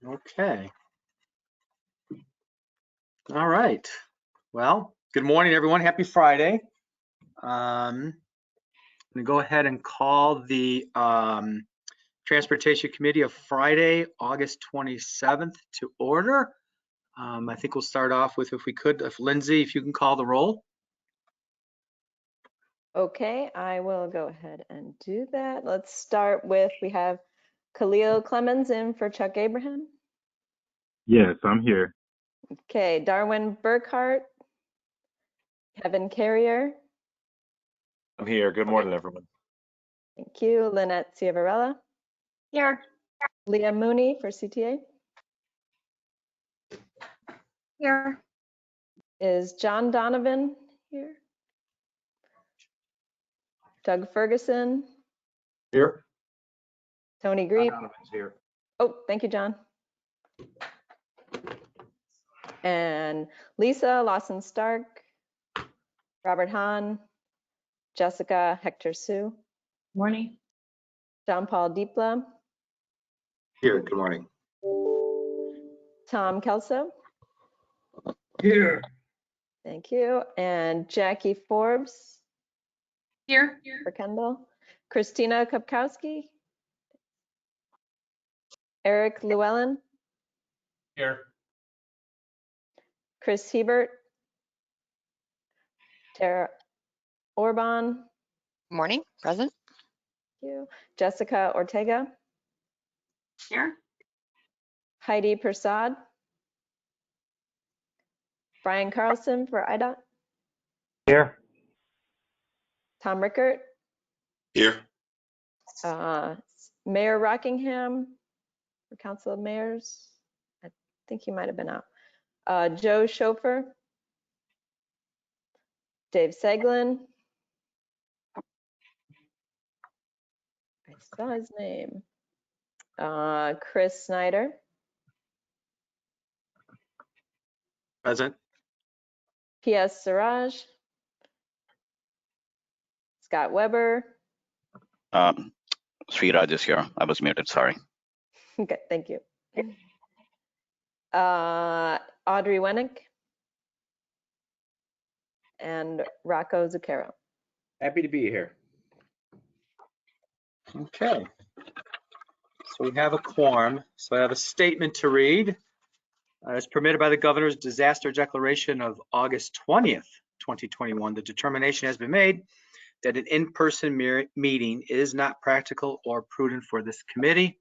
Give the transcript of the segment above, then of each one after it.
Okay. All right. Well, good morning, everyone. Happy Friday. I'm going to go ahead and call the Transportation Committee of Friday, August 27th to order. I think we'll start off with, if we could, if Lindsay, if you can call the roll. Okay, I will go ahead and do that. Let's start with, we have Khalil Clemens in for Chuck Abraham. Yes, I'm here. Okay, Darwin Burkhart, Kevin Carrier. I'm here. Good morning, everyone. Thank you. Lynette Ciavarella. Here. Leah Mooney for CTA. Here. Is John Donovan here? Doug Ferguson. Here. Tony Griep. Donovan's here. Oh, thank you, John. And Lisa Lawson Stark, Robert Hahn, Jessica Hector Sue, Morning. John Paul Deepla, Here. Good morning. Tom Kelso. Here. Thank you. And Jackie Forbes Here. for Kendall. Christina Kopkowski. Eric Llewellyn. Here. Chris Hebert. Tara Orban. Morning, present. Thank you. Jessica Ortega. Here. Heidi Persad. Brian Carlson for IDOT. Here. Tom Rickert. Here. Mayor Rockingham for Council of Mayors. I think he might have been out. Joe Schofer. Dave Seglin. I saw his name. Chris Snyder. Present. P.S. Siraj. Scott Weber. Sriraj is here. I was muted, sorry. Okay, thank you. Audrey Wennick. And Rocco Zucchero. Happy to be here. Okay. So we have a quorum. So I have a statement to read. As permitted by the governor's disaster declaration of August 20th, 2021, the determination has been made that an in-person meeting is not practical or prudent for this committee.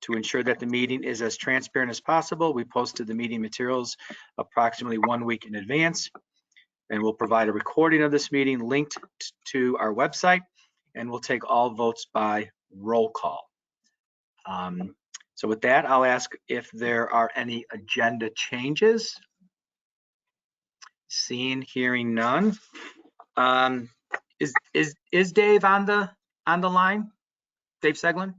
To ensure that the meeting is as transparent as possible, we posted the meeting materials approximately 1 week in advance, and we'll provide a recording of this meeting linked to our website, and we'll take all votes by roll call. So with that, I'll ask if there are any agenda changes. Seeing, hearing none. Is Dave on the line? Dave Seglin?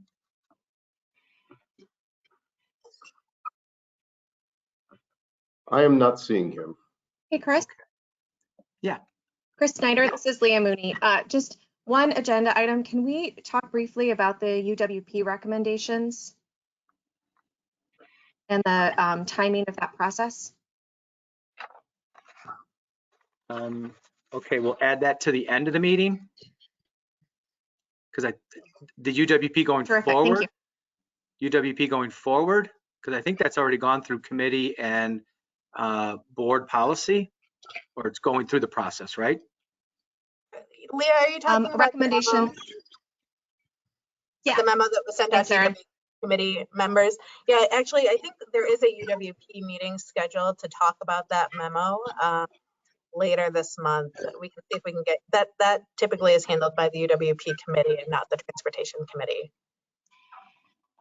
I am not seeing him. Hey, Chris. Yeah. Chris Snyder, this is Leah Mooney. Just one agenda item. Can we talk briefly about the UWP recommendations and the timing of that process? Okay, we'll add that to the end of the meeting. Because the UWP going Terrific, forward, thank you. UWP going forward, because I think that's already gone through committee and board policy, or it's going through the process, right? Leah, are you talking about recommendation? The memo that was sent out to UWP committee members? Yeah, actually, I think there is a UWP meeting scheduled to talk about that memo later this month. We can see if we can get that. That typically is handled by the UWP committee and not the transportation committee.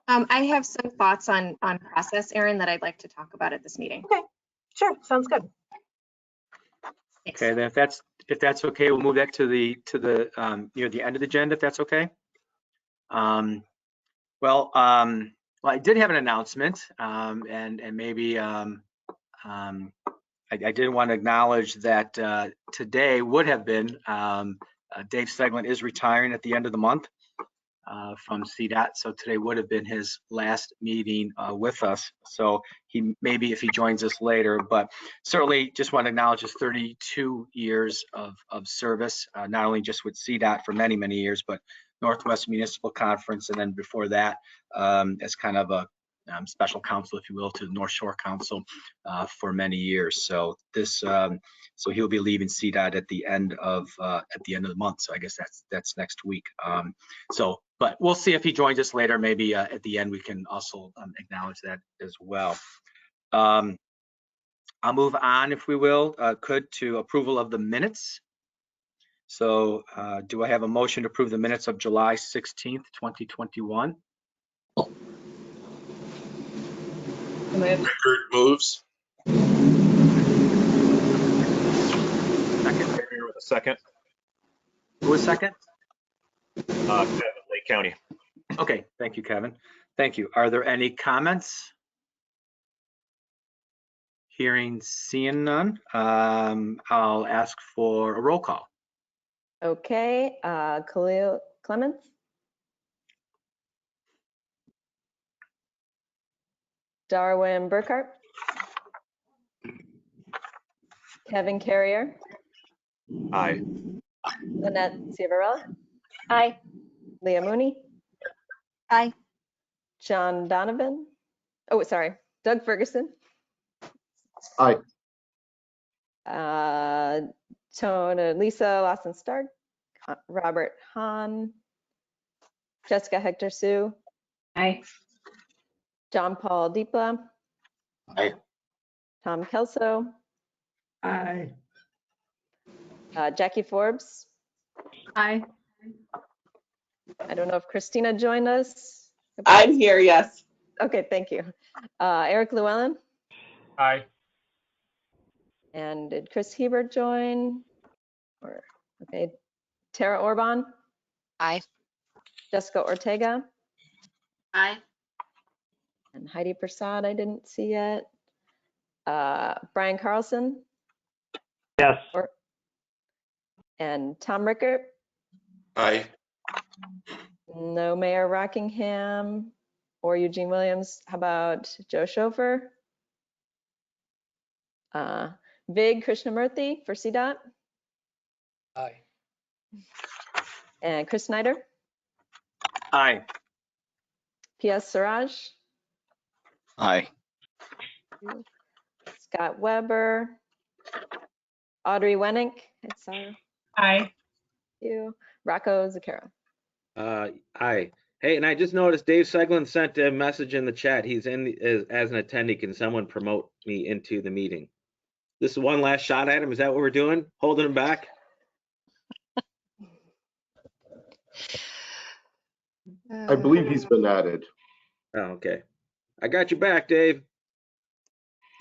I have some thoughts on process, Erin, that I'd like to talk about at this meeting. Okay, sure, sounds good. Thanks. Okay, then if that's okay, we'll move that to the near the end of the agenda, if that's okay. Well, I did have an announcement, and maybe I did want to acknowledge that today would have been Dave Seglin is retiring at the end of the month. from CDOT. So today would have been his last meeting with us. So he maybe if he joins us later, but certainly just want to acknowledge his 32 years of service, not only just with CDOT for many, many years, but Northwest Municipal Conference, and then before that as kind of a special counsel, if you will, to the North Shore Council for many years. So this, so he'll be leaving CDOT at the end of the month. So I guess that's next week. But we'll see if he joins us later. Maybe at the end we can also acknowledge that as well. I'll move on, if we will, to approval of the minutes. So do I have a motion to approve the minutes of July 16th, 2021? Rickert moves. Second. Here with a second. Who was second? Kevin, Lake County. Okay, thank you, Kevin. Thank you. Are there any comments? Hearing, seeing none, I'll ask for a roll call. Okay, Khalil Clemens, Darwin Burkhart, Kevin Carrier, Aye. Lynette Ciavarella, Aye. Leah Mooney, Aye. John Donovan. Oh, sorry, Doug Ferguson. Aye. Lisa Lawson Stark, Robert Hahn, Jessica Hector Sue, Aye. John Paul Deepla, Aye. Tom Kelso, Aye. Jackie Forbes. Aye. I don't know if Christina joined us. I'm here, yes. Okay, thank you. Eric Llewellyn, Aye. and did Chris Hebert join? Or okay, Tara Orban, Aye. Jessica Ortega, Aye. and Heidi Prasad I didn't see yet. Brian Carlson. Yes. And Tom Rickert. Aye. No Mayor Rockingham or Eugene Williams. How about Joe Schofer? Vig Krishnamurthy for CDOT. Aye. And Chris Snyder. Aye. P.S. Siraj. Aye. Scott Weber. Audrey Wenink. I saw her. Aye. You. Rocco Zucchero. Aye. Hey, and I just noticed Dave Seglin sent a message in the chat. He's as an attendee. Can someone promote me into the meeting? This is one last shot at him. Is that what we're doing? Holding him back? I believe he's been added. Oh, okay. I got you back, Dave.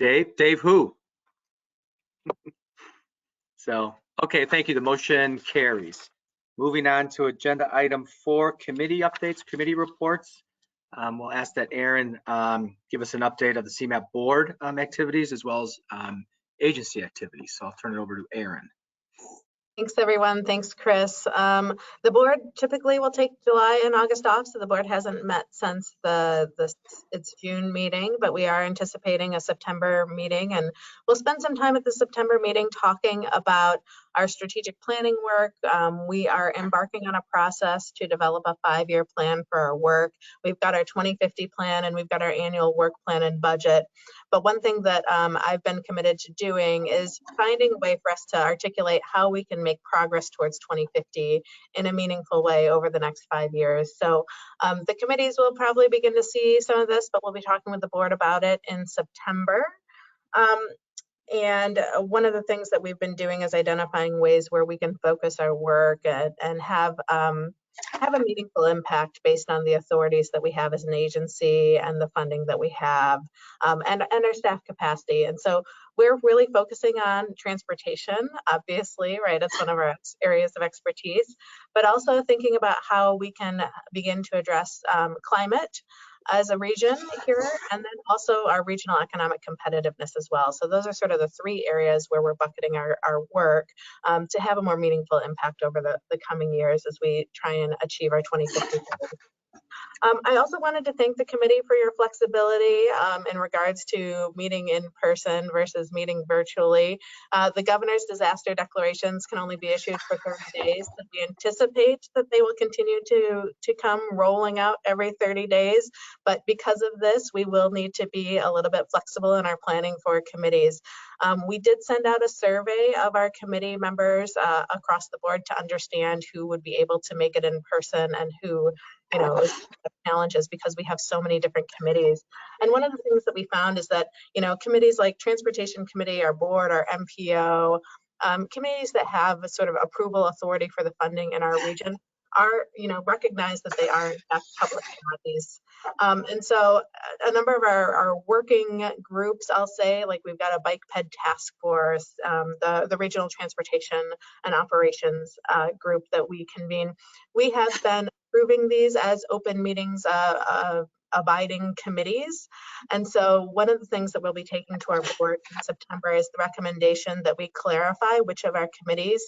Dave who? So, okay, thank you. The motion carries. Moving on to agenda item 4, committee updates, committee reports. We'll ask that Aaron give us an update of the CMAP board activities as well as agency activities. So I'll turn it over to Aaron. Thanks, everyone. Thanks, Chris. The board typically will take July and August off, so the board hasn't met since its June meeting, but we are anticipating a September meeting, and we'll spend some time at the September meeting talking about our strategic planning work. We are embarking on a process to develop a 5-year plan for our work. We've got our 2050 plan and we've got our annual work plan and budget. But one thing that I've been committed to doing is finding a way for us to articulate how we can make progress towards 2050 in a meaningful way over the next 5 years. So the committees will probably begin to see some of this, but we'll be talking with the board about it in September. And one of the things that we've been doing is identifying ways where we can focus our work and have a meaningful impact based on the authorities that we have as an agency and the funding that we have and our staff capacity. And so we're really focusing on transportation, obviously, right? It's one of our areas of expertise, but also thinking about how we can begin to address climate as a region here, and then also our regional economic competitiveness as well. So those are sort of the three areas where we're bucketing our work to have a more meaningful impact over the coming years as we try and achieve our 2050 goals. I also wanted to thank the committee for your flexibility in regards to meeting in person versus meeting virtually. The governor's disaster declarations can only be issued for 30 days, but we anticipate that they will continue to come rolling out every 30 days. But because of this, we will need to be a little bit flexible in our planning for committees. We did send out a survey of our committee members across the board to understand who would be able to make it in person and who, challenges, because we have so many different committees. And one of the things that we found is that, committees like Transportation Committee, our board, our MPO, committees that have a sort of approval authority for the funding in our region are, recognize that they are in fact public bodies. And so a number of our working groups, I'll say, like we've got a bike ped task force, the regional transportation and operations group that we convene. We have been approving these as open meetings abiding committees. And so one of the things that we'll be taking to our board in September is the recommendation that we clarify which of our committees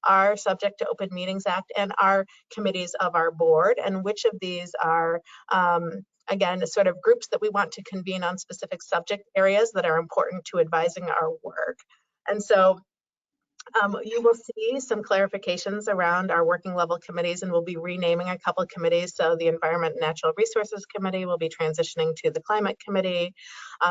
are subject to Open Meetings Act and are committees of our board, and which of these are again, sort of groups that we want to convene on specific subject areas that are important to advising our work. And so you will see some clarifications around our working level committees, and we'll be renaming a couple of committees. So the Environment and Natural Resources Committee will be transitioning to the Climate Committee.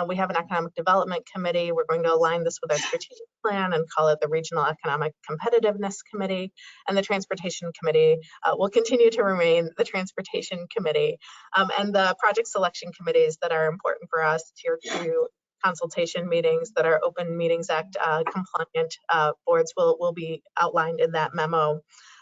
We have an Economic Development Committee. We're going to align this with our strategic plan and call it the Regional Economic Competitiveness Committee. And the Transportation Committee will continue to remain the Transportation Committee. And the project selection committees that are important for us, Tier 2 consultation meetings that are Open Meetings Act compliant boards will be outlined in that memo.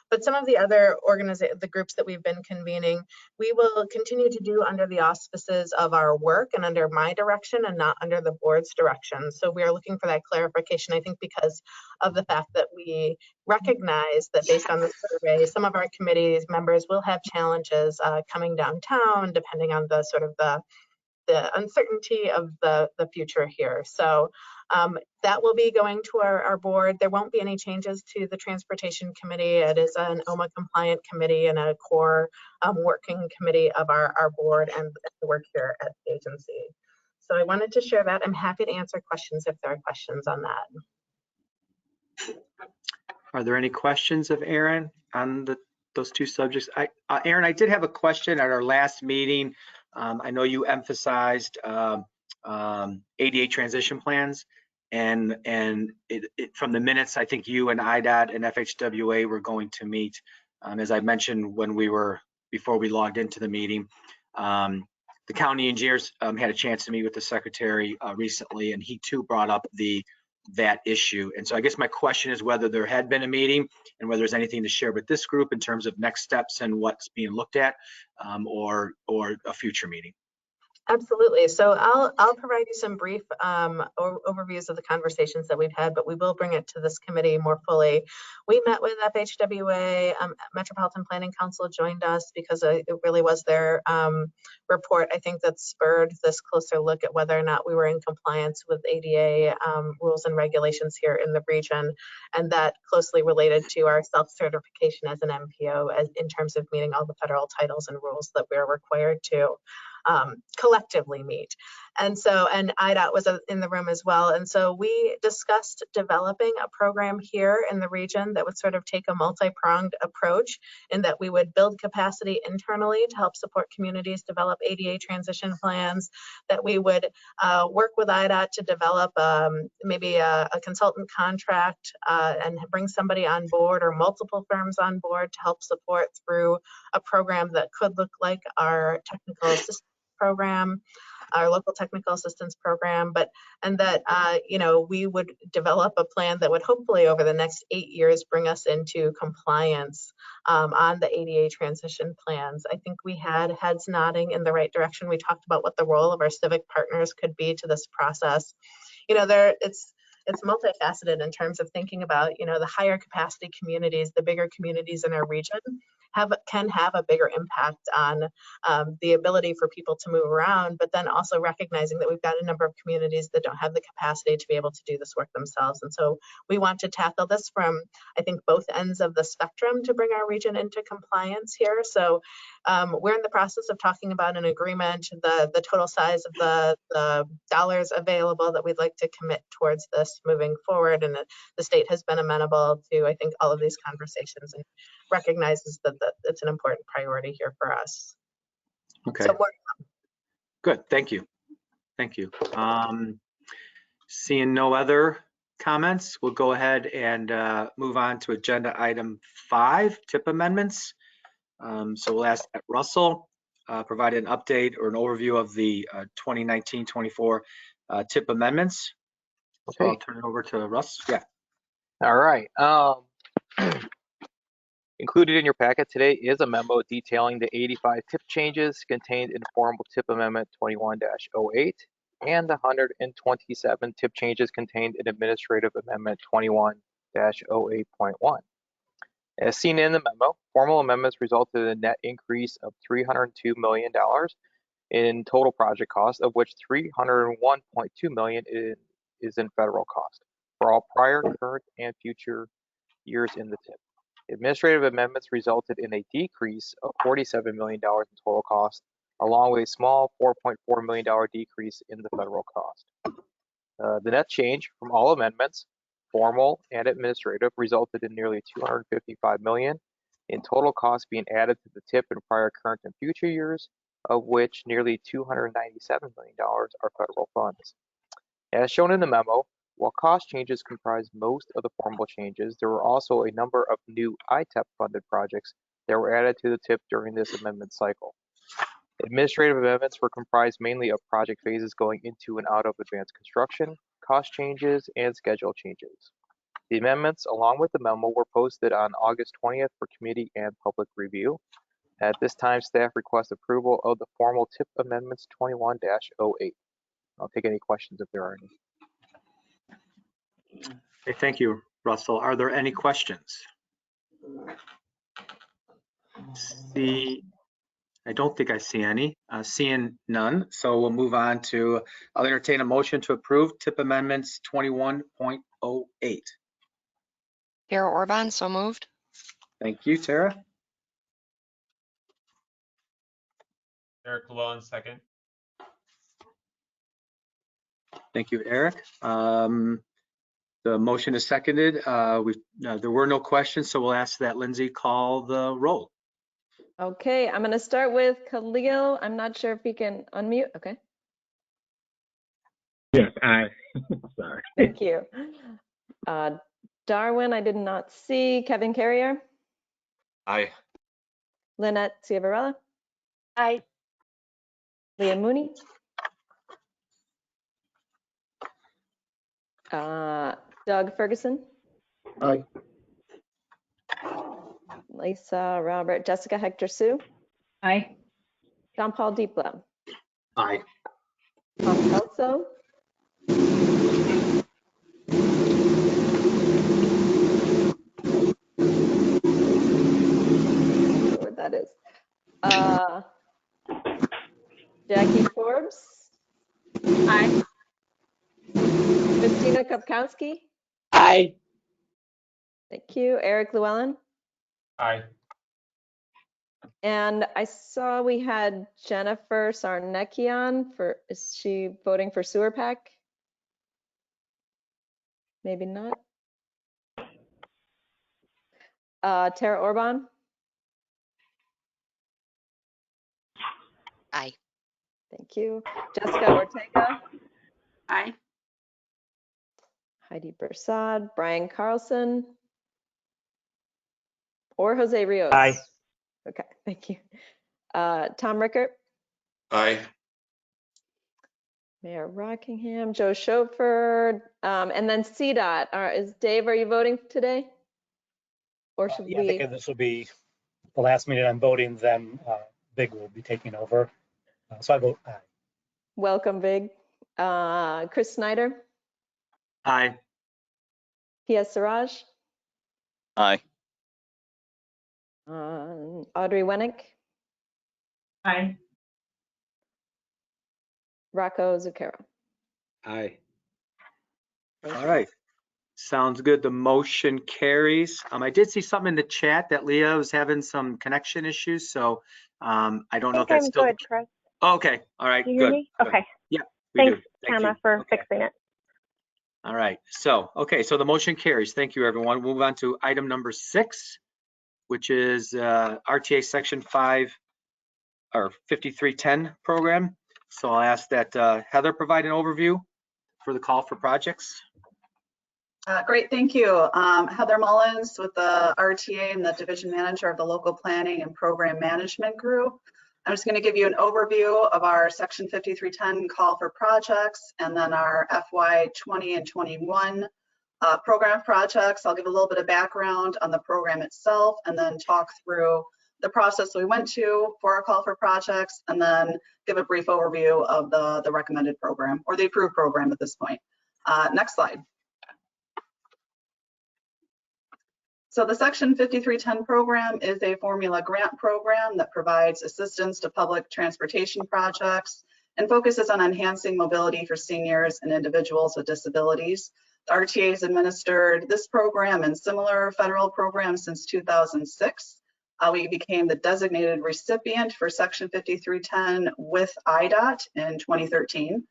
But some of the other the groups that we've been convening, we will continue to do under the auspices of our work and under my direction and not under the board's direction. So we are looking for that clarification, I think, because of the fact that we recognize that based on the survey, some of our committee members will have challenges coming downtown, depending on the sort of the uncertainty of the future here. So that will be going to our board. There won't be any changes to the Transportation Committee. It is an OMA compliant committee and a core working committee of our board and the work here at the agency. So I wanted to share that. I'm happy to answer questions if there are questions on that. Are there any questions of Aaron on those two subjects? Aaron, I did have a question at our last meeting. I know you emphasized ADA transition plans, and from the minutes, I think you and IDOT and FHWA were going to meet. As I mentioned before we logged into the meeting, the county engineers had a chance to meet with the secretary recently, and he too brought up that issue. And so I guess my question is whether there had been a meeting and whether there's anything to share with this group in terms of next steps and what's being looked at, or a future meeting. Absolutely. So I'll provide you some brief overviews of the conversations that we've had, but we will bring it to this committee more fully. We met with FHWA, Metropolitan Planning Council joined us because it really was their report, I think, that spurred this closer look at whether or not we were in compliance with ADA rules and regulations here in the region, and that closely related to our self-certification as an MPO in terms of meeting all the federal titles and rules that we're required to collectively meet. And IDOT was in the room as well. And so we discussed developing a program here in the region that would sort of take a multi-pronged approach, in that we would build capacity internally to help support communities develop ADA transition plans, that we would work with IDOT to develop maybe a consultant contract and bring somebody on board or multiple firms on board to help support through a program that could look like our technical assistance program, our local technical assistance program, and that we would develop a plan that would hopefully over the next 8 years bring us into compliance on the ADA transition plans. I think we had heads nodding in the right direction. We talked about what the role of our civic partners could be to this process. It's multifaceted in terms of thinking about, the higher capacity communities, the bigger communities in our region can have a bigger impact on the ability for people to move around, but then also recognizing that we've got a number of communities that don't have the capacity to be able to do this work themselves. And so we want to tackle this from, I think, both ends of the spectrum to bring our region into compliance here. So we're in the process of talking about an agreement, the total size of the dollars available that we'd like to commit towards this moving forward. And the state has been amenable to, I think, all of these conversations and recognizes that it's an important priority here for us. Okay. So more. Good. Thank you. Thank you. Seeing no other comments, we'll go ahead and move on to agenda item 5, TIP amendments. So we'll ask that Russell provide an update or an overview of the 2019-24 TIP amendments. So Okay. I'll turn it over to Russ. Yeah. All right. Included in your packet today is a memo detailing the 85 TIP changes contained in Formal TIP Amendment 21-08 and the 127 TIP changes contained in Administrative Amendment 21-08.1. As seen in the memo, formal amendments resulted in a net increase of $302 million in total project cost, of which $301.2 million is in federal cost for all prior, current, and future years in the TIP. Administrative amendments resulted in a decrease of $47 million in total cost, along with a small $4.4 million decrease in the federal cost. The net change from all amendments, formal and administrative, resulted in nearly $255 million in total costs being added to the TIP in prior, current, and future years, of which nearly $297 million are federal funds. As shown in the memo, while cost changes comprise most of the formal changes, there were also a number of new ITEP-funded projects that were added to the TIP during this amendment cycle. Administrative amendments were comprised mainly of project phases going into and out of advanced construction, cost changes, and schedule changes. The amendments, along with the memo, were posted on August 20th for committee and public review. At this time, staff requests approval of the formal TIP amendments 21-08. I'll take any questions if there are any. Okay, thank you, Russell. Are there any questions? I don't think I see any. Seeing none, so we'll move on to, I'll entertain a motion to approve TIP amendments 21.08. Tara Orban, so moved. Thank you, Tara. Eric Llewellyn, second. Thank you, Eric. The motion is seconded. There were no questions, so we'll ask that Lindsay call the roll. Okay, I'm going to start with Khalil. I'm not sure if he can unmute. Okay. Yes, aye. Sorry. Thank you. Darwin, I did not see. Kevin Carrier. Aye. Lynette Ciavarella. Aye. Leah Mooney. Doug Ferguson. Aye. Lisa Robert. Jessica Hector Sue. Aye. John Paul Deeplow. Aye. Tom Kelso. What that is. Jackie Forbes. Aye. Christina Kopkowski. Aye. Thank you. Eric Llewellyn. Aye. And I saw we had Jennifer Sarnekian for, is she voting for Sewer PAC? Maybe not. Tara Orban. Aye. Thank you. Jessica Ortega. Aye. Heidi Bersad. Brian Carlson. Or Jose Rios. Aye. Okay, thank you. Tom Rickert. Aye. Mayor Rockingham. Joe Schofer. And then CDOT. Is Dave, are you voting today? Or should Yeah, I we? think this will be the last minute I'm voting, then Big will be taking over. So I vote aye. Welcome, Big. Chris Snyder. Aye. P.S. Siraj. Aye. Audrey Wennick, Aye. Rocco Zucchero. Aye. Thank All you. right. Sounds good. The motion carries. I did see something in the chat that Leah was having some connection issues, so I don't know if that's still. Chris. Oh, okay. All right. Do you hear Good. me? Good. Okay. Yeah, we Thanks, do. Thank Emma, you. for Okay. fixing it. All right. So, okay. So the motion carries. Thank you, everyone. We'll move on to item number 6, which is RTA Section 5 or 5310 program. So I'll ask that Heather provide an overview for the call for projects. Great, thank you. Heather Mullins with the RTA and the Division Manager of the Local Planning and Program Management Group. I'm just going to give you an overview of our Section 5310 call for projects and then our FY 20 and 21 program projects. I'll give a little bit of background on the program itself and then talk through the process we went to for our call for projects and then give a brief overview of the recommended program or the approved program at this point. Next slide. So the Section 5310 program is a formula grant program that provides assistance to public transportation projects and focuses on enhancing mobility for seniors and individuals with disabilities. The RTA has administered this program and similar federal programs since 2006. We became the designated recipient for Section 5310 with IDOT in 2013.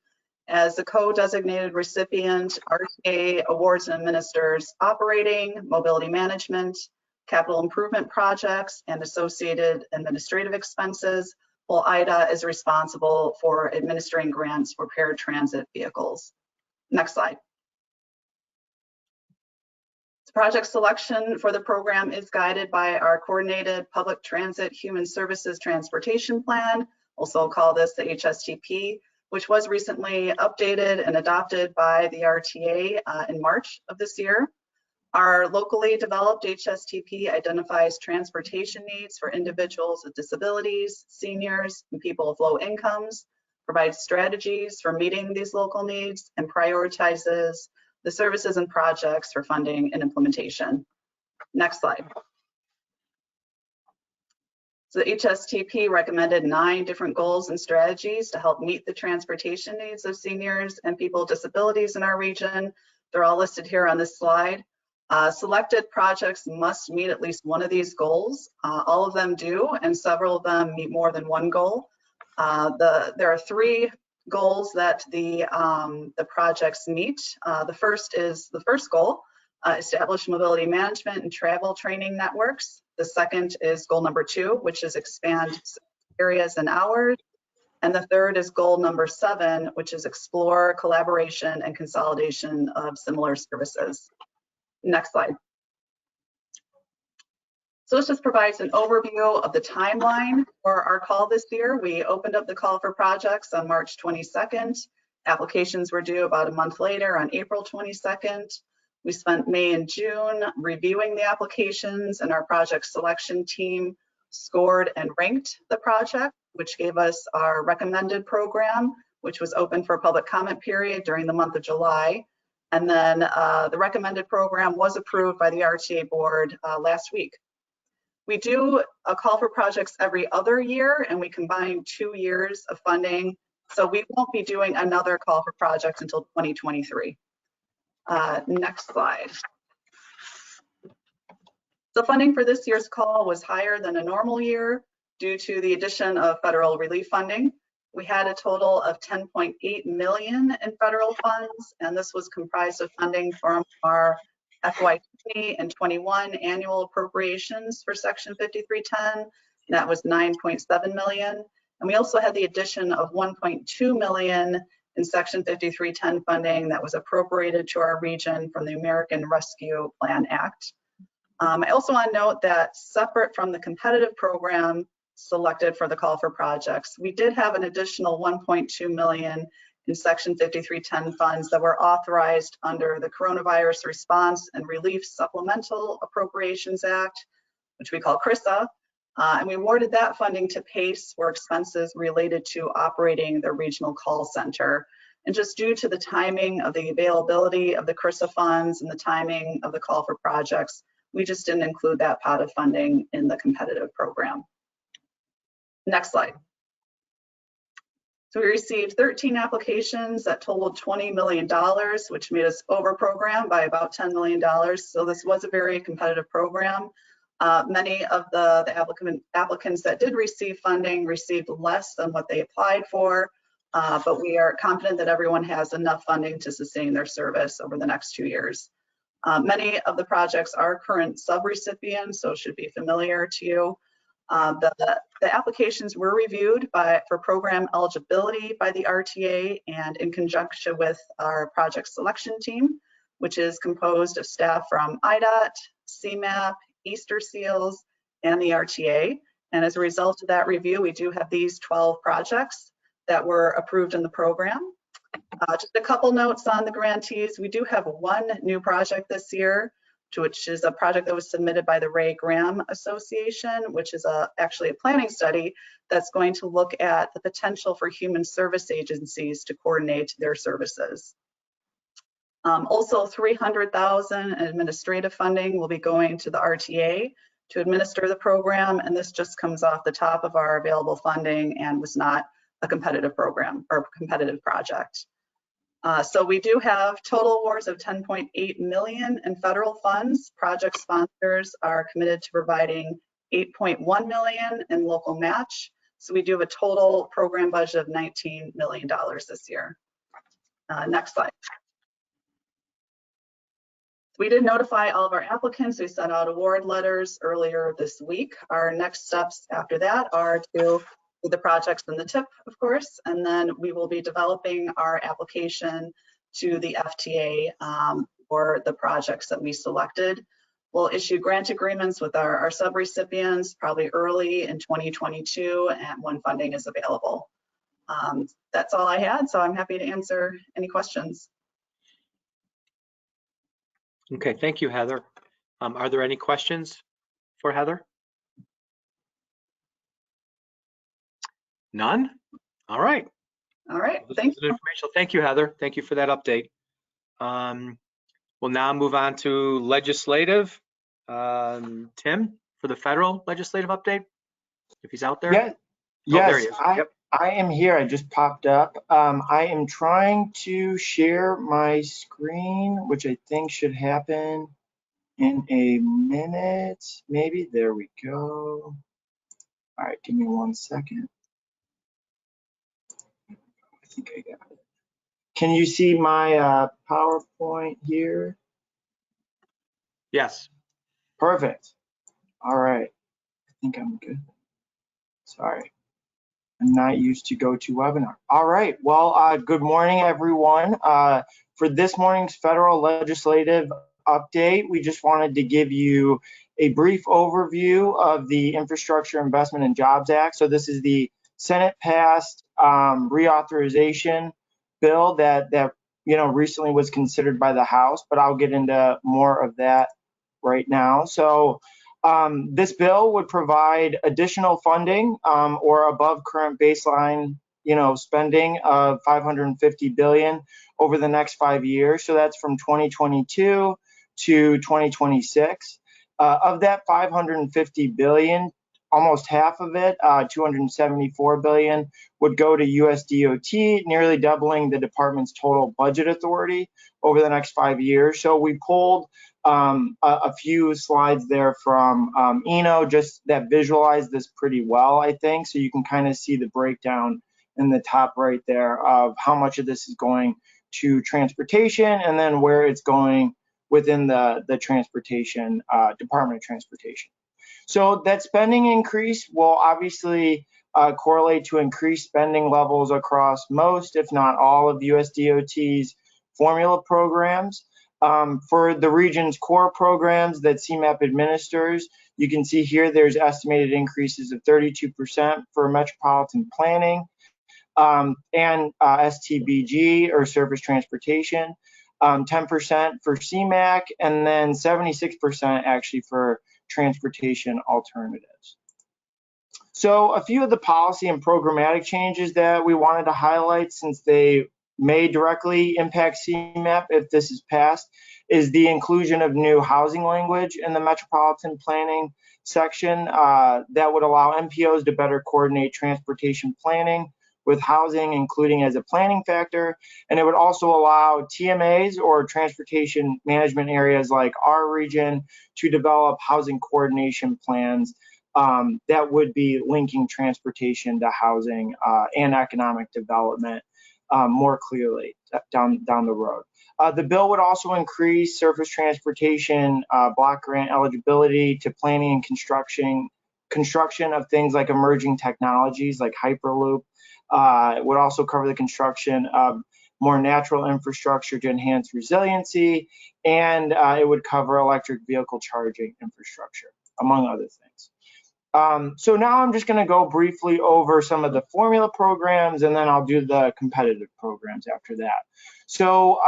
As the co-designated recipient, RTA awards and administers operating, mobility management, capital improvement projects, and associated administrative expenses, while IDA is responsible for administering grants for paratransit vehicles. Next slide. Project selection for the program is guided by our Coordinated Public Transit Human Services Transportation Plan, also call this the HSTP, which was recently updated and adopted by the RTA in March of this year. Our locally developed HSTP identifies transportation needs for individuals with disabilities, seniors, and people with low incomes, provides strategies for meeting these local needs, and prioritizes the services and projects for funding and implementation. Next slide. So the HSTP recommended 9 different goals and strategies to help meet the transportation needs of seniors and people with disabilities in our region. They're all listed here on this slide. Selected projects must meet at least one of these goals. All of them do, and several of them meet more than one goal. There are 3 goals that the projects meet. The first goal, establish mobility management and travel training networks. The second is goal number 2, which is expand areas and hours. And the third is goal number 7, which is explore collaboration and consolidation of similar services. Next slide. So this just provides an overview of the timeline for our call this year. We opened up the call for projects on March 22nd. Applications were due about a month later on April 22nd. We spent May and June reviewing the applications, and our project selection team scored and ranked the project, which gave us our recommended program, which was open for a public comment period during the month of July. And then the recommended program was approved by the RTA board last week. We do a call for projects every other year, and we combine 2 years of funding. So we won't be doing another call for projects until 2023. Next slide. The funding for this year's call was higher than a normal year due to the addition of federal relief funding. We had a total of $10.8 million in federal funds, and this was comprised of funding from our FY 20 and 21 annual appropriations for Section 5310. That was $9.7 million. And we also had the addition of $1.2 million in Section 5310 funding that was appropriated to our region from the American Rescue Plan Act. I also want to note that separate from the competitive program selected for the call for projects, we did have an additional $1.2 million in Section 5310 funds that were authorized under the Coronavirus Response and Relief Supplemental Appropriations Act, which we call CRISA, and we awarded that funding to PACE for expenses related to operating the regional call center. And just due to the timing of the availability of the CRISA funds and the timing of the call for projects, We just didn't include that pot of funding in the competitive program. Next slide. So we received 13 applications that totaled $20 million, which made us over program by about $10 million. So this was a very competitive program. Many of the applicants that did receive funding received less than what they applied for, but we are confident that everyone has enough funding to sustain their service over the next 2 years. Many of the projects are current subrecipients, so should be familiar to you. The applications were reviewed for program eligibility by the RTA and in conjunction with our project selection team, which is composed of staff from IDOT, CMAP, Easter Seals, and the RTA. And as a result of that review, we do have these 12 projects that were approved in the program. Just a couple notes on the grantees. We do have one new project this year, which is a project that was submitted by the Ray Graham Association, which is actually a planning study that's going to look at the potential for human service agencies to coordinate their services. Also, $300,000 in administrative funding will be going to the RTA to administer the program, and this just comes off the top of our available funding and was not a competitive program or competitive project. So we do have total awards of $10.8 million in federal funds. Project sponsors are committed to providing $8.1 million in local match. So we do have a total program budget of $19 million this year. Next slide. We did notify all of our applicants. We sent out award letters earlier this week. Our next steps after that are to do the projects in the tip, of course, and then we will be developing our application to the FTA for the projects that we selected. We'll issue grant agreements with our subrecipients probably early in 2022 and when funding is available. That's all I had, so I'm happy to answer any questions. Okay, thank you, Heather. Are there any questions for Heather? None? All right. All right, thank you. Thank you, Heather. Thank you for that update. We'll now move on to legislative. Tim, for the federal legislative update, if he's out there. Yeah. Yes, there he is. I am here. I just popped up. I am trying to share my screen, which I think should happen in a minute. Maybe. There we go. All right, give me 1 second. I think I got it. Can you see my PowerPoint here? Yes. Perfect. All right. I think I'm good. Sorry. I'm not used to GoToWebinar. All right. Well, good morning, everyone. For this morning's federal legislative update, we just wanted to give you a brief overview of the Infrastructure Investment and Jobs Act. So this is the Senate-passed reauthorization bill that recently was considered by the House, but I'll get into more of that right now. So this bill would provide additional funding or above current baseline, spending of $550 billion over the next 5 years. So that's from 2022 to 2026. Of that $550 billion, almost half of it, $274 billion, would go to USDOT, nearly doubling the department's total budget authority over the next 5 years. So we pulled a few slides there from Eno, just that visualize this pretty well, I think. So you can kind of see the breakdown in the top right there of how much of this is going to transportation and then where it's going within the transportation, Department of Transportation. So that spending increase will obviously correlate to increased spending levels across most, if not all, of USDOT's formula programs. For the region's core programs that CMAP administers, you can see here there's estimated increases of 32% for metropolitan planning and STBG, or surface transportation, 10% for CMAC, and then 76% actually for transportation alternatives. So a few of the policy and programmatic changes that we wanted to highlight, since they may directly impact CMAP if this is passed is the inclusion of new housing language in the metropolitan planning section that would allow MPOs to better coordinate transportation planning with housing, including as a planning factor. And it would also allow TMAs or transportation management areas like our region to develop housing coordination plans that would be linking transportation to housing and economic development more clearly down the road. The bill would also increase surface transportation block grant eligibility to planning and construction of things like emerging technologies like Hyperloop. It would also cover the construction of more natural infrastructure to enhance resiliency, and it would cover electric vehicle charging infrastructure, among other things. So now I'm just going to go briefly over some of the formula programs, and then I'll do the competitive programs after that. So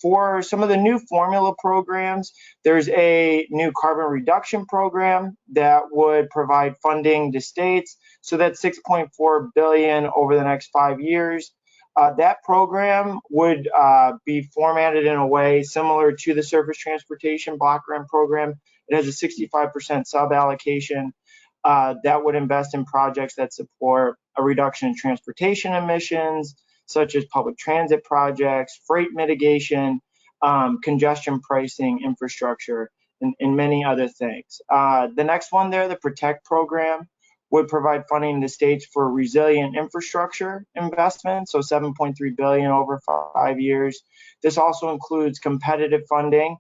for some of the new formula programs, there's a new carbon reduction program that would provide funding to states. So that's $6.4 billion over the next 5 years. That program would be formatted in a way similar to the surface transportation block grant program. It has a 65% sub-allocation that would invest in projects that support a reduction in transportation emissions, such as public transit projects, freight mitigation, congestion pricing, infrastructure, and many other things. The next one there, the PROTECT program, would provide funding to states for resilient infrastructure investments, so $7.3 billion over 5 years. This also includes competitive funding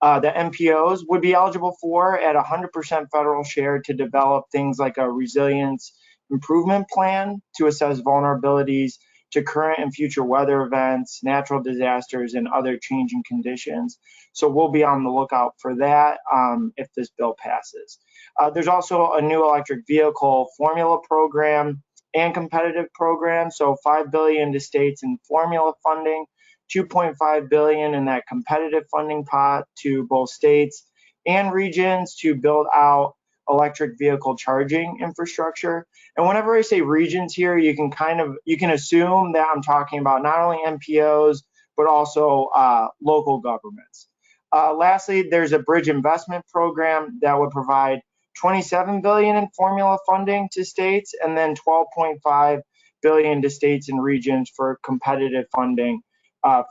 that MPOs would be eligible for at 100% federal share to develop things like a resilience improvement plan to assess vulnerabilities to current and future weather events, natural disasters, and other changing conditions. So we'll be on the lookout for that if this bill passes. There's also a new electric vehicle formula program and competitive program. So $5 billion to states in formula funding, $2.5 billion in that competitive funding pot to both states and regions to build out electric vehicle charging infrastructure. And whenever I say regions here, you can assume that I'm talking about not only MPOs, but also local governments. Lastly, there's a bridge investment program that would provide $27 billion in formula funding to states, and then $12.5 billion to states and regions for competitive funding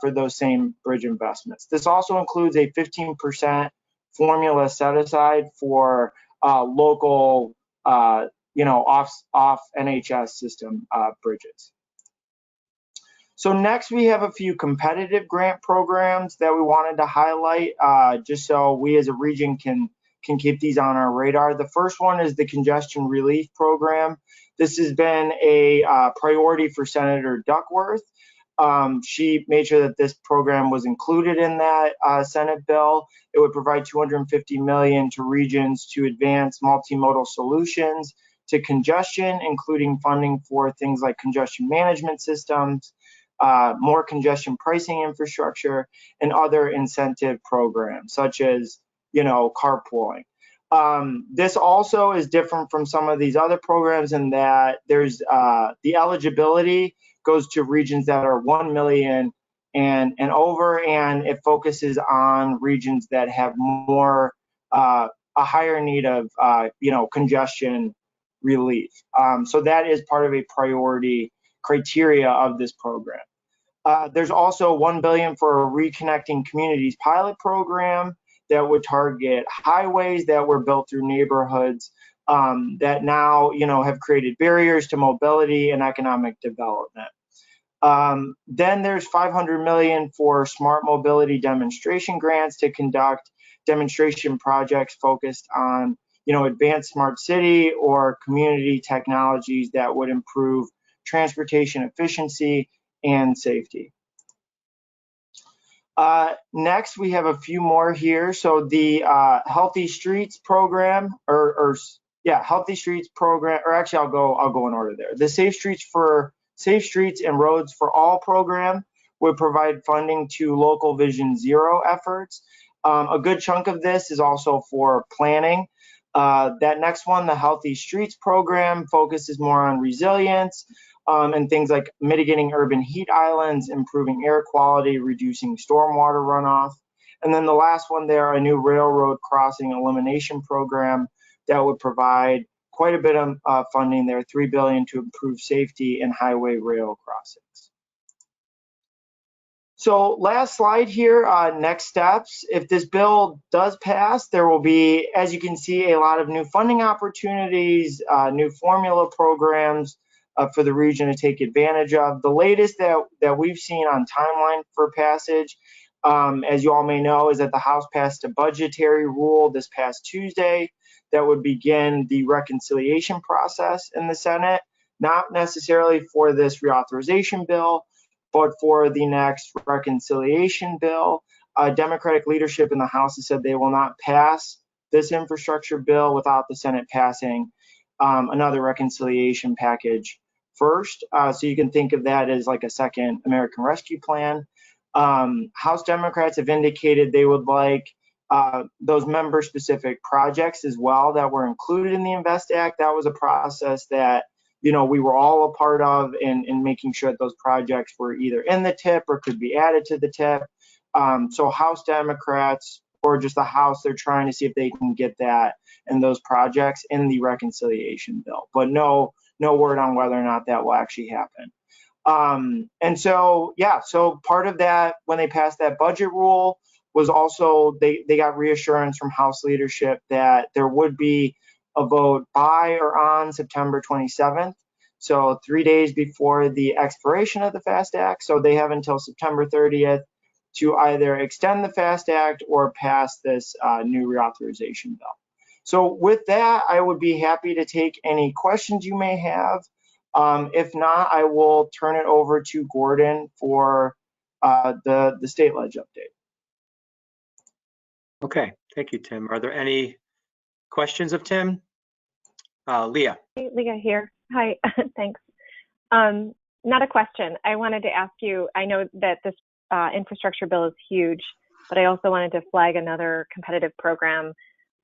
for those same bridge investments. This also includes a 15% formula set aside for local, off NHS system bridges. So next we have a few competitive grant programs that we wanted to highlight, just so we as a region can keep these on our radar. The first one is the Congestion Relief Program. This has been a priority for Senator Duckworth. She made sure that this program was included in that Senate bill. It would provide $250 million to regions to advance multimodal solutions to congestion, including funding for things like congestion management systems, more congestion pricing infrastructure, and other incentive programs, such as, carpooling. This also is different from some of these other programs in that there's the eligibility goes to regions that are 1 million and over, and it focuses on regions that have more a higher need of congestion relief. So that is part of a priority criteria of this program. There's also $1 billion for a Reconnecting Communities pilot program that would target highways that were built through neighborhoods that now have created barriers to mobility and economic development. Then there's $500 million for smart mobility demonstration grants to conduct demonstration projects focused on advanced smart city or community technologies that would improve transportation efficiency and safety. Next, we have a few more here. So the Healthy Streets program, Healthy Streets program, or actually I'll go in order there. The Safe Streets and Roads for All program would provide funding to local Vision Zero efforts. A good chunk of this is also for planning. That next one, the Healthy Streets program, focuses more on resilience, and things like mitigating urban heat islands, improving air quality, reducing stormwater runoff. And then the last one there, a new railroad crossing elimination program that would provide quite a bit of funding there, $3 billion to improve safety in highway rail crossings. So last slide here, next steps. If this bill does pass, there will be, as you can see, a lot of new funding opportunities, new formula programs for the region to take advantage of. The latest that we've seen on timeline for passage, as you all may know, is that the House passed a budgetary rule this past Tuesday that would begin the reconciliation process in the Senate, not necessarily for this reauthorization bill, but for the next reconciliation bill. Democratic leadership in the House has said they will not pass this infrastructure bill without the Senate passing another reconciliation package first. So you can think of that as like a second American Rescue Plan. House Democrats have indicated they would like those member-specific projects as well that were included in the INVEST Act. That was a process that we were all a part of in making sure that those projects were either in the TIP or could be added to the TIP. So House Democrats, or just the House, they're trying to see if they can get that and those projects in the reconciliation bill, but no word on whether or not that will actually happen. And so, yeah, so part of that, when they passed that budget rule, was also they got reassurance from House leadership that there would be a vote by or on September 27th. So 3 days before the expiration of the FAST Act. So they have until September 30th to either extend the FAST Act or pass this new reauthorization bill. So with that, I would be happy to take any questions you may have. If not, I will turn it over to Gordon for the state ledge update. Okay, thank you, Tim. Are there any questions of Tim? Leah. Hey, Leah here. Hi, thanks. Not a question. I wanted to ask you, I know that this infrastructure bill is huge, but I also wanted to flag another competitive program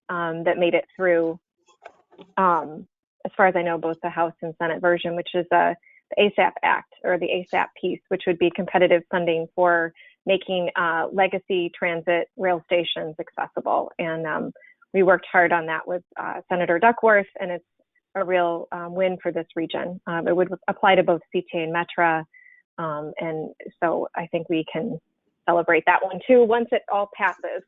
that made it through, as far as I know, both the House and Senate version, which is the ASAP Act, or the ASAP piece, which would be competitive funding for making legacy transit rail stations accessible. And we worked hard on that with Senator Duckworth, and it's a real win for this region. It would apply to both CTA and Metra, and so I think we can celebrate that one too once it all passes.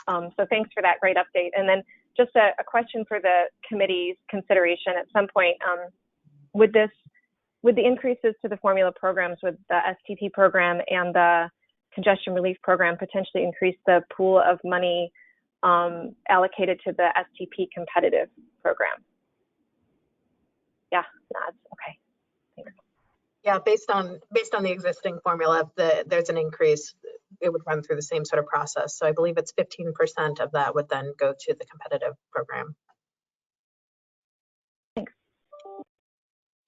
So thanks for that great update. And then just a question for the committee's consideration at some point. Would the increases to the formula programs with the STP program and the congestion relief program potentially increase the pool of money allocated to the STP competitive program? Yeah, nods. Okay. Thanks. Yeah, based on the existing formula, there's an increase. It would run through the same sort of process. So I believe it's 15% of that would then go to the competitive program. Thanks.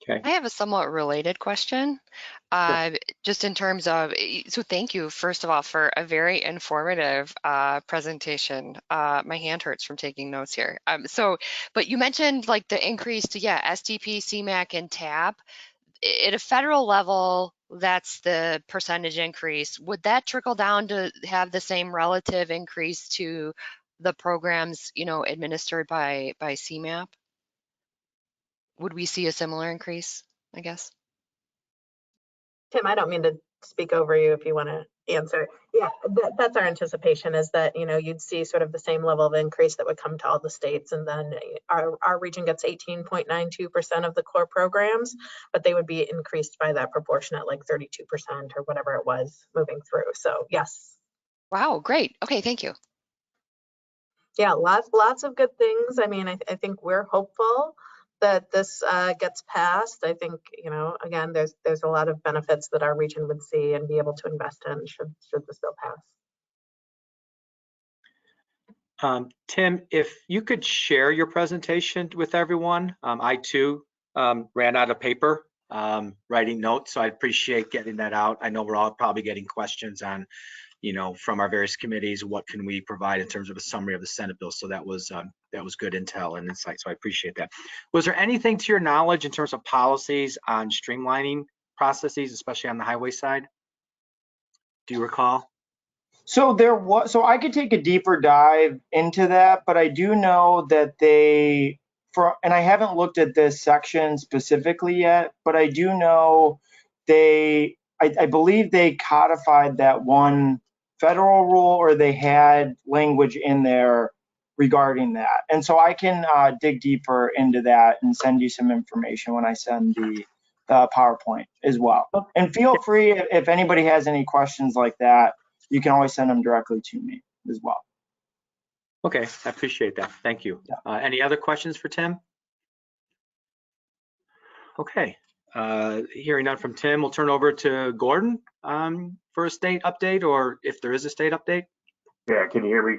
Okay. I have a somewhat related question, just in terms of, so thank you, first of all, for a very informative presentation. My hand hurts from taking notes here. But you mentioned like the increase to, STP, CMAC, and TAP. At a federal level, that's the percentage increase. Would that trickle down to have the same relative increase to the programs, administered by CMAP? Would we see a similar increase, I guess? Tim, I don't mean to speak over you if you want to answer. Yeah, that's our anticipation, is that, you'd see sort of the same level of increase that would come to all the states. And then our region gets 18.92% of the core programs, but they would be increased by that proportionate, like 32% or whatever it was moving through. So yes. Wow, great. Okay, thank you. Yeah, lots of good things. I mean, I think we're hopeful that this gets passed. I think, again, there's a lot of benefits that our region would see and be able to invest in should this bill pass. Tim, if you could share your presentation with everyone. I too ran out of paper writing notes, so I appreciate getting that out. I know we're all probably getting questions on, from our various committees, what can we provide in terms of a summary of the Senate bill. So that was was good intel and insight, so I appreciate that. Was there anything to your knowledge in terms of policies on streamlining processes, especially on the highway side? Do you recall? So I could take a deeper dive into that, but I do know that and I haven't looked at this section specifically yet, but I do know I believe they codified that one federal rule, or they had language in there regarding that. And so I can dig deeper into that and send you some information when I send the PowerPoint as well. And feel free, if anybody has any questions like that, you can always send them directly to me as well. Okay, I appreciate that. Thank you. Yeah. Any other questions for Tim? Okay, hearing none from Tim, we'll turn over to Gordon for a state update, or if there is a state update. Yeah, can you hear me,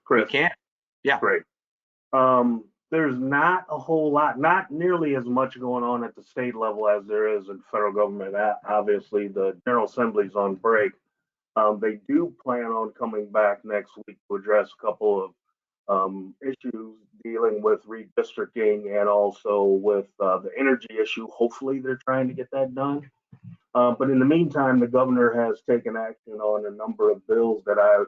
Chris? We can. Yeah. Great. There's not a whole lot, not nearly as much going on at the state level as there is in federal government. Obviously, the General Assembly's on break. They do plan on coming back next week to address a couple of issues dealing with redistricting and also with the energy issue. Hopefully, they're trying to get that done. But in the meantime, the governor has taken action on a number of bills that I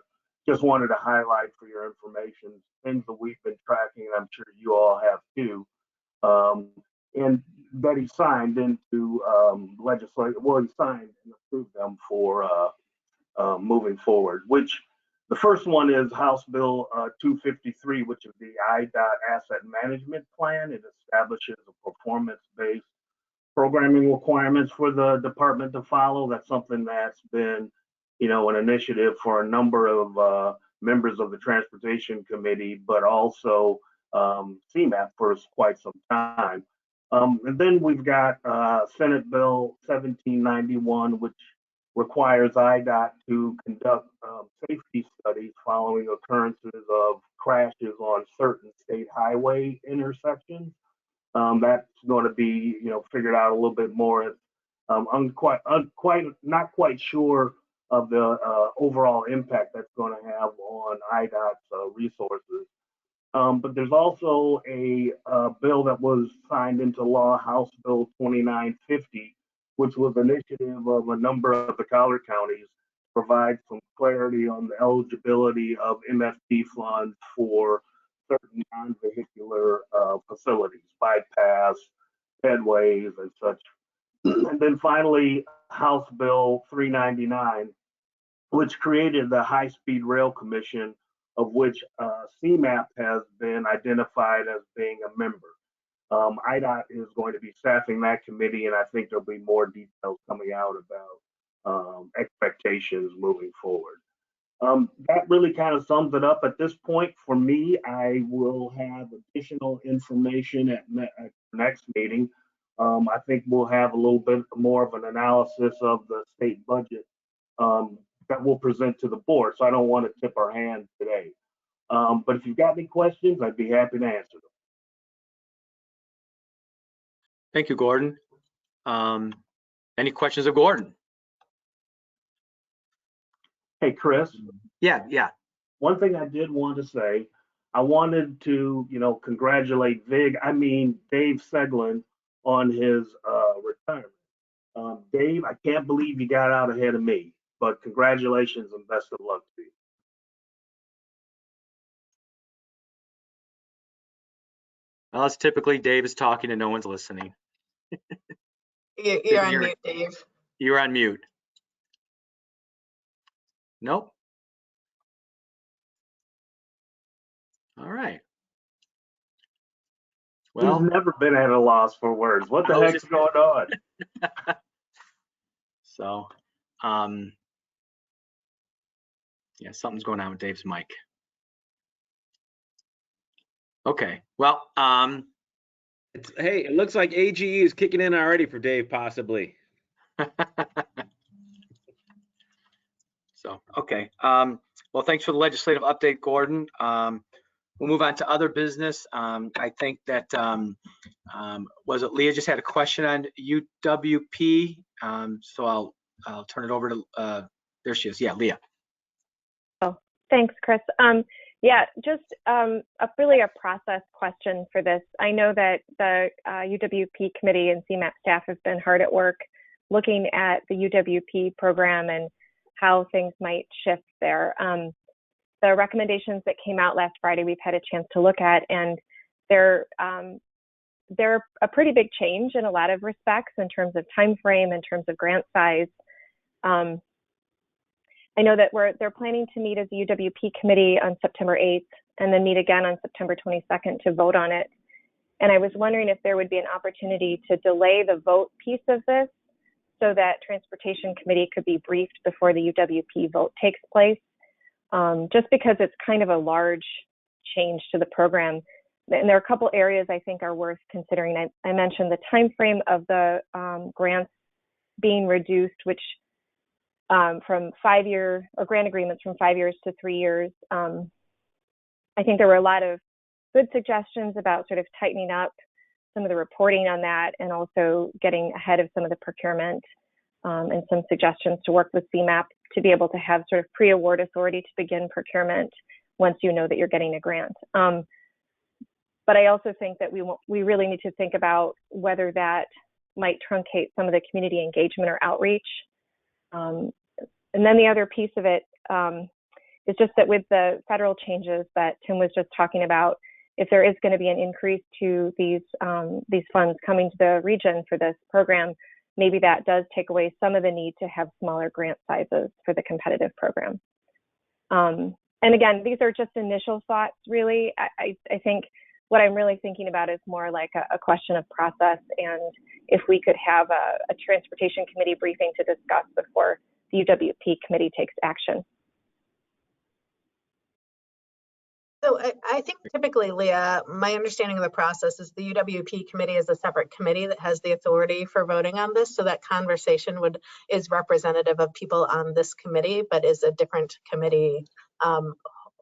just wanted to highlight for your information, things that we've been tracking, and I'm sure you all have too, and that he signed into legislation. Well, he signed and approved them for moving forward, which the first one is House Bill 253, which is the IDOT Asset Management Plan. It establishes a performance-based programming requirements for the department to follow. That's something that's been, an initiative for a number of members of the Transportation Committee, but also CMAP for quite some time. And then we've got Senate Bill 1791, which requires IDOT to conduct safety studies following occurrences of crashes on certain state highway intersections. That's going to be, figured out a little bit more. I'm not quite sure of the overall impact that's going to have on IDOT's resources. But there's also a bill that was signed into law, House Bill 2950, which was an initiative of a number of the collar counties to provide some clarity on the eligibility of MFD funds for certain non-vehicular facilities, bypass, headways, and such. And then finally, House Bill 399, which created the High Speed Rail Commission, of which CMAP has been identified as being a member. IDOT is going to be staffing that committee, and I think there'll be more details coming out about expectations moving forward. That really kind of sums it up at this point. For me, I will have additional information at next meeting. I think we'll have a little bit more of an analysis of the state budget that we'll present to the board. So I don't want to tip our hand today. But if you've got any questions, I'd be happy to answer them. Thank you, Gordon. Any questions of Gordon? Hey, Chris. Yeah. One thing I did want to say, I wanted to, congratulate Dave Seglin on his retirement. Dave, I can't believe you got out ahead of me, but congratulations and best of luck to you. Well, it's typically Dave is talking and no one's listening. You're on mute, Dave. You're on mute. Nope. All right. Well, he's never been at a loss for words. What the heck's going on? So, yeah, something's going on with Dave's mic. Okay, well, hey, it looks like AGE is kicking in already for Dave, possibly. So, okay. Well, thanks for the legislative update, Gordon. We'll move on to other business. I think that, was it Leah just had a question on UWP? So I'll turn it over to, there she is. Yeah, Leah. Oh, thanks, Chris. Yeah, just really a process question for this. I know that the UWP committee and CMAP staff have been hard at work looking at the UWP program and how things might shift there. The recommendations that came out last Friday, we've had a chance to look at, and they're a pretty big change in a lot of respects in terms of time frame, in terms of grant size. I know that they're planning to meet as the UWP committee on September 8th and then meet again on September 22nd to vote on it. And I was wondering if there would be an opportunity to delay the vote piece of this so that Transportation Committee could be briefed before the UWP vote takes place, just because it's kind of a large change to the program. And there are a couple areas I think are worth considering. I mentioned the time frame of the grants being reduced, which from 5-year or grant agreements from 5 years to 3 years. I think there were a lot of good suggestions about sort of tightening up some of the reporting on that and also getting ahead of some of the procurement and some suggestions to work with CMAP to be able to have sort of pre-award authority to begin procurement once you know that you're getting a grant. But I also think that we really need to think about whether that might truncate some of the community engagement or outreach. And then the other piece of it is just that with the federal changes that Tim was just talking about, if there is going to be an increase to these funds coming to the region for this program, maybe that does take away some of the need to have smaller grant sizes for the competitive program. And again, these are just initial thoughts, really. I think what I'm really thinking about is more like a question of process, and if we could have a Transportation Committee briefing to discuss before the UWP committee takes action. So I think typically, Leah, my understanding of the process is the UWP committee is a separate committee that has the authority for voting on this. So that conversation is representative of people on this committee, but is a different committee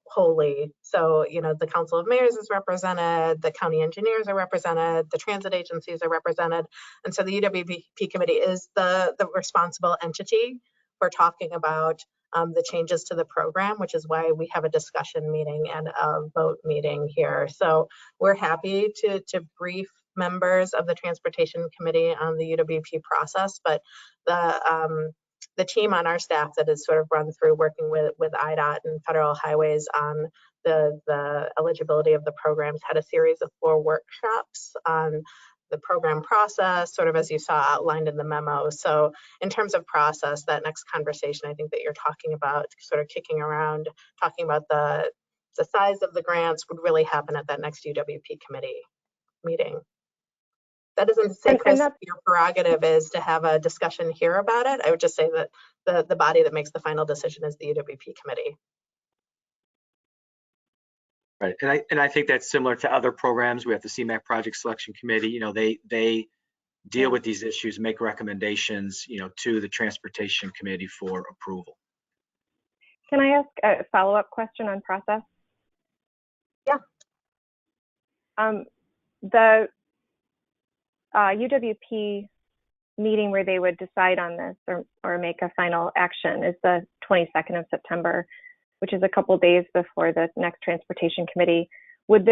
wholly. So, you know, the Council of Mayors is represented, the county engineers are represented, the transit agencies are represented. And so the UWP committee is the responsible entity for talking about the changes to the program, which is why we have a discussion meeting and a vote meeting here. So we're happy to brief members of the Transportation Committee on the UWP process, but the team on our staff that is sort of run through working with IDOT and Federal Highways on the eligibility of the programs had a series of 4 workshops on the program process, sort of as you saw outlined in the memo. So in terms of process, that next conversation I think that you're talking about, sort of kicking around, talking about the size of the grants would really happen at that next UWP committee meeting. That doesn't say, Chris, your prerogative is to have a discussion here about it. I would just say that the body that makes the final decision is the UWP committee. Right, and I think that's similar to other programs. We have the CMAP Project Selection Committee. You know, they deal with these issues, make recommendations, you know, to the Transportation Committee for approval. Can I ask a follow-up question on process? Yeah. The UWP meeting where they would decide on this or make a final action is the 22nd of September, which is a couple days before the next Transportation Committee. Would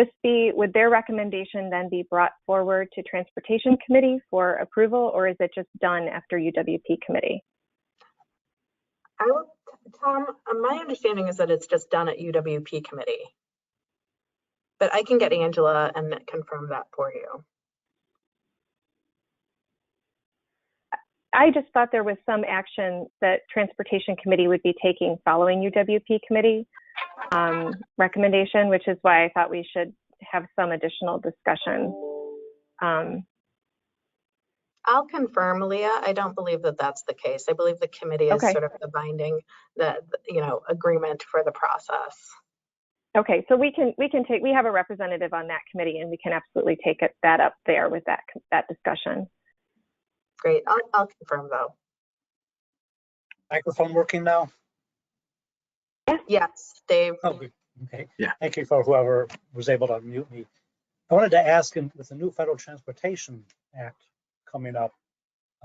their recommendation then be brought forward to Transportation Committee for approval, or is it just done after UWP committee? Tom, my understanding is that it's just done at UWP committee, but I can get Angela and confirm that for you. I just thought there was some action that Transportation Committee would be taking following UWP committee recommendation, which is why I thought we should have some additional discussion. I'll confirm, Leah. I don't believe that that's the case. I believe the committee is sort of the binding, agreement for the process. Okay, so we have a representative on that committee, and we can absolutely take that up there with that discussion. Great. I'll confirm though. Microphone working now? Yes, Dave. Oh, good. Okay. Yeah. Thank you for whoever was able to mute me. I wanted to ask, with the new Federal Transportation Act coming up,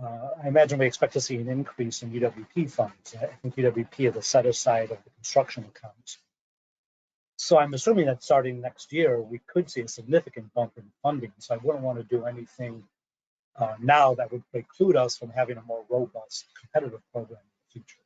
I imagine we expect to see an increase in UWP funds. I think UWP is a set aside of the construction accounts. So I'm assuming that starting next year, we could see a significant bump in funding. So I wouldn't want to do anything now that would preclude us from having a more robust competitive program in the future.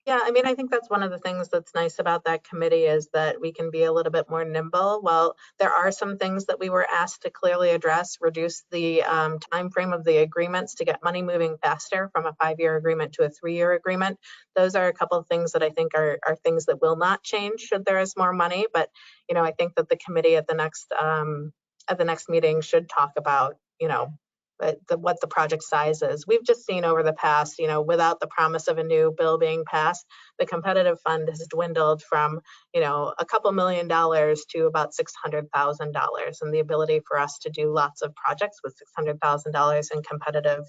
Yeah, I mean, I think that's one of the things that's nice about that committee is that we can be a little bit more nimble. Well, there are some things that we were asked to clearly address, reduce the time frame of the agreements to get money moving faster from a 5-year agreement to a 3-year agreement. Those are a couple of things that I think are things that will not change should there is more money. But, you know, I think that the committee at the next meeting should talk about, you know, what the project size is. We've just seen over the past, you know, without the promise of a new bill being passed, the competitive fund has dwindled from, you know, a couple $1 million to about $600,000. And the ability for us to do lots of projects with $600,000 in competitive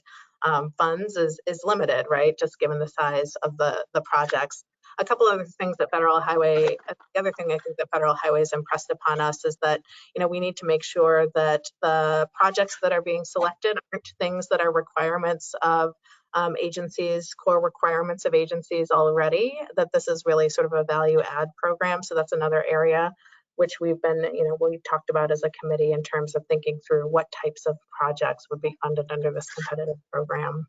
funds is limited, right? Just given the size of the projects. A couple other things that Federal Highway, the other thing I think that Federal Highways impressed upon us is that, you know, we need to make sure that the projects that are being selected aren't things that are requirements of agencies, core requirements of agencies already, that this is really sort of a value add program. So that's another area which we've been, you know, we've talked about as a committee in terms of thinking through what types of projects would be funded under this competitive program.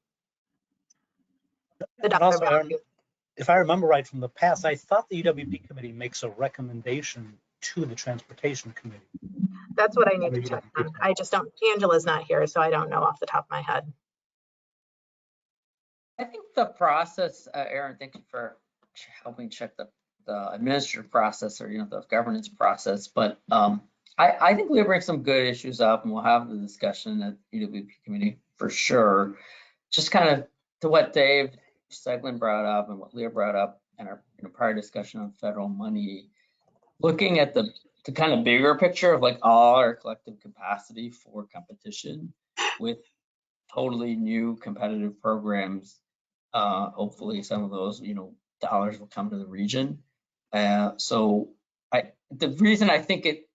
The dollar value. If I remember right from the past, I thought the UWP committee makes a recommendation to the transportation committee. That's what I need to check on. I just don't, Angela's not here, so I don't know off the top of my head. I think the process, Aaron, thank you for helping check the administrative process or, you know, the governance process. But I think we bring some good issues up and we'll have the discussion at UWP committee for sure. Just kind of to what Dave Seglin brought up and what Leah brought up in our prior discussion on federal money, looking at the kind of bigger picture of like all our collective capacity for competition with totally new competitive programs. Hopefully some of those, you know, dollars will come to the region. So the reason I think it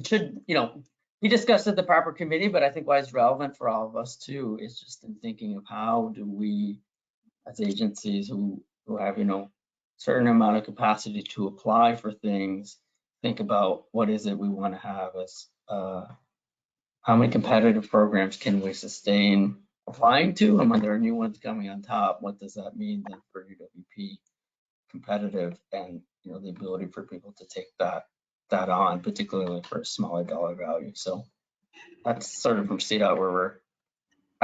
should, you know, be discussed at the proper committee, but I think why it's relevant for all of us too is just in thinking of how do we, as agencies who have, you know, certain amount of capacity to apply for things, think about what is it we want to have as, how many competitive programs can we sustain applying to, and when there are new ones coming on top, what does that mean then for UWP competitive and, you know, the ability for people to take that on, particularly for a smaller dollar value. So that's sort of from CDOT where we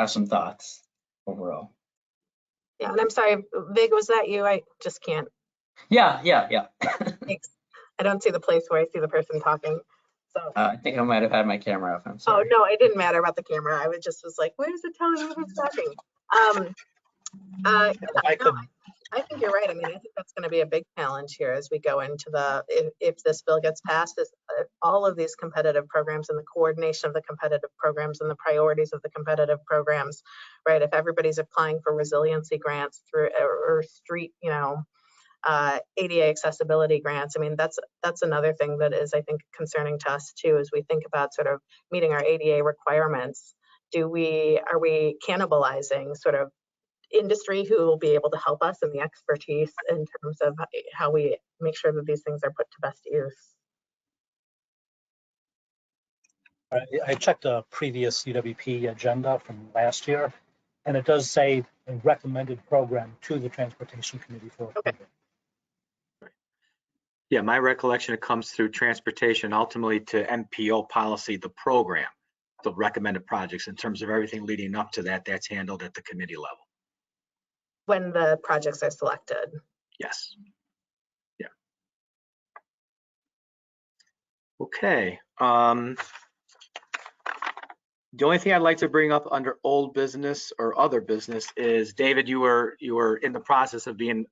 have some thoughts overall. Yeah, and I'm sorry, Vig, was that you? I just can't. Yeah. Thanks. I don't see the place where I see the person talking. So I think I might have had my camera off. I'm sorry. Oh no, it didn't matter about the camera. I was like, where is it telling me who's talking? I think you're right. I mean, I think that's going to be a big challenge here as we go into if this bill gets passed, is all of these competitive programs and the coordination of the competitive programs and the priorities of the competitive programs, right? If everybody's applying for resiliency grants through or street, you know, ADA accessibility grants. I mean, that's another thing that is, I think, concerning to us too, as we think about sort of meeting our ADA requirements. Are we cannibalizing sort of industry who will be able to help us and the expertise in terms of how we make sure that these things are put to best use? I checked a previous UWP agenda from last year, and it does say a recommended program to the transportation committee for approval. Okay. Yeah, my recollection, it comes through transportation, ultimately to MPO policy, the program, the recommended projects. In terms of everything leading up to that, that's handled at the committee level. When the projects are selected. Yes. Yeah. Okay. The only thing I'd like to bring up under old business or other business is, David, you were in the process of being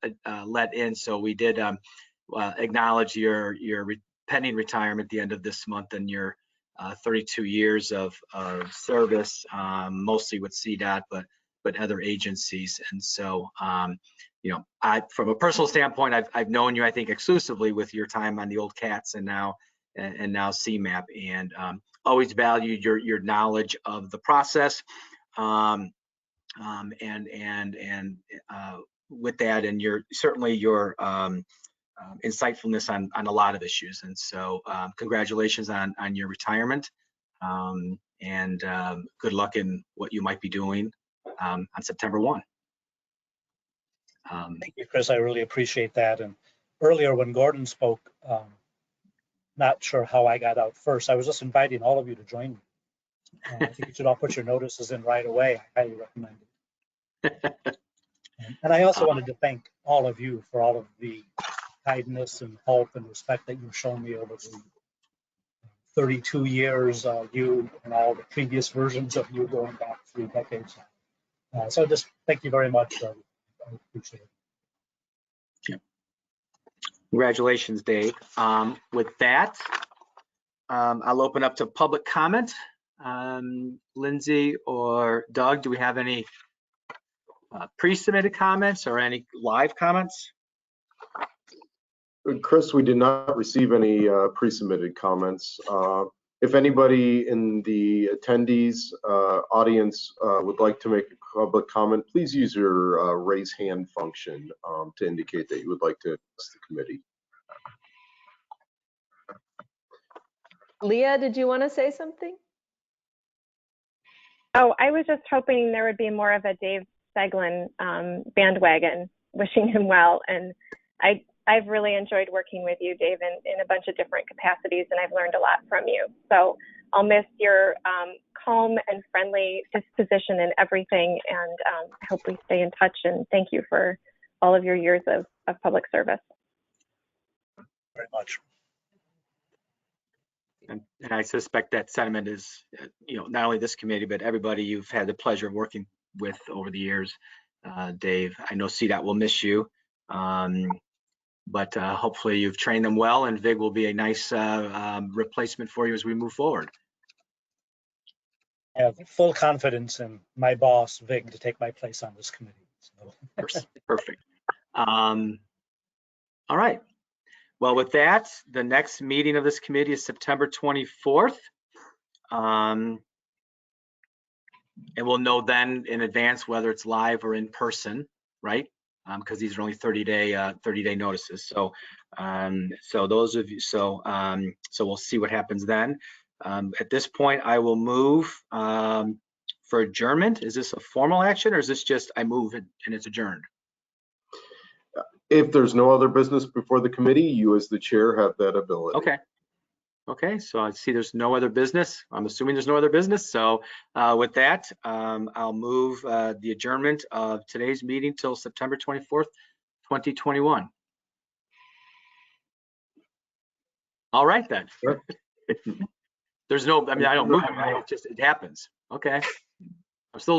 let in, so we did acknowledge your pending retirement at the end of this month and your 32 years of service, mostly with CDOT, but other agencies. And so, you know, from a personal standpoint, I've known you, I think, exclusively with your time on the old CATS and now CMAP, and always valued your knowledge of the process, and with that, and certainly your insightfulness on a lot of issues. And so congratulations on your retirement, and good luck in what you might be doing on September 1. Thank you, Chris. I really appreciate that. And earlier when Gordon spoke, not sure how I got out first. I was just inviting all of you to join me. I think you should all put your notices in right away. I highly recommend it. And I also wanted to thank all of you for all of the kindness and help and respect that you've shown me over the 32 years, you and all the previous versions of you going back 3 decades. So just thank you very much. I appreciate it. Congratulations, Dave. With that, I'll open up to public comment. Lindsay or Doug, do we have any pre-submitted comments or any live comments? Chris, we did not receive any pre-submitted comments. If anybody in the attendees audience would like to make a public comment, please use your raise hand function to indicate that you would like to address the committee. Leah, did you want to say something? Oh, I was just hoping there would be more of a Dave Seglin bandwagon, wishing him well. And I've really enjoyed working with you, Dave, in a bunch of different capacities, and I've learned a lot from you. So I'll miss your calm and friendly disposition and everything, and I hope we stay in touch, and thank you for all of your years of public service. Very much. And I suspect that sentiment is, not only this committee, but everybody you've had the pleasure of working with over the years. Dave, I know CDOT will miss you, but hopefully you've trained them well, and Vig will be a nice replacement for you as we move forward. I have full confidence in my boss, Vig, to take my place on this committee. So. Perfect. All right. Well, with that, the next meeting of this committee is September 24th. And we'll know then in advance whether it's live or in person, right? Because these are only 30-day notices. So, so those of you, so we'll see what happens then. At this point, I will move for adjournment. Is this a formal action, or is this just I move and it's adjourned? If there's no other business before the committee, you as the chair have that ability. Okay. Okay, so I see there's no other business. I'm assuming there's no other business. So with that, I'll move the adjournment of today's meeting till September 24th, 2021. All right then. Sure. There's no, I mean, I don't move it, right? It happens. Okay. I'm still learning.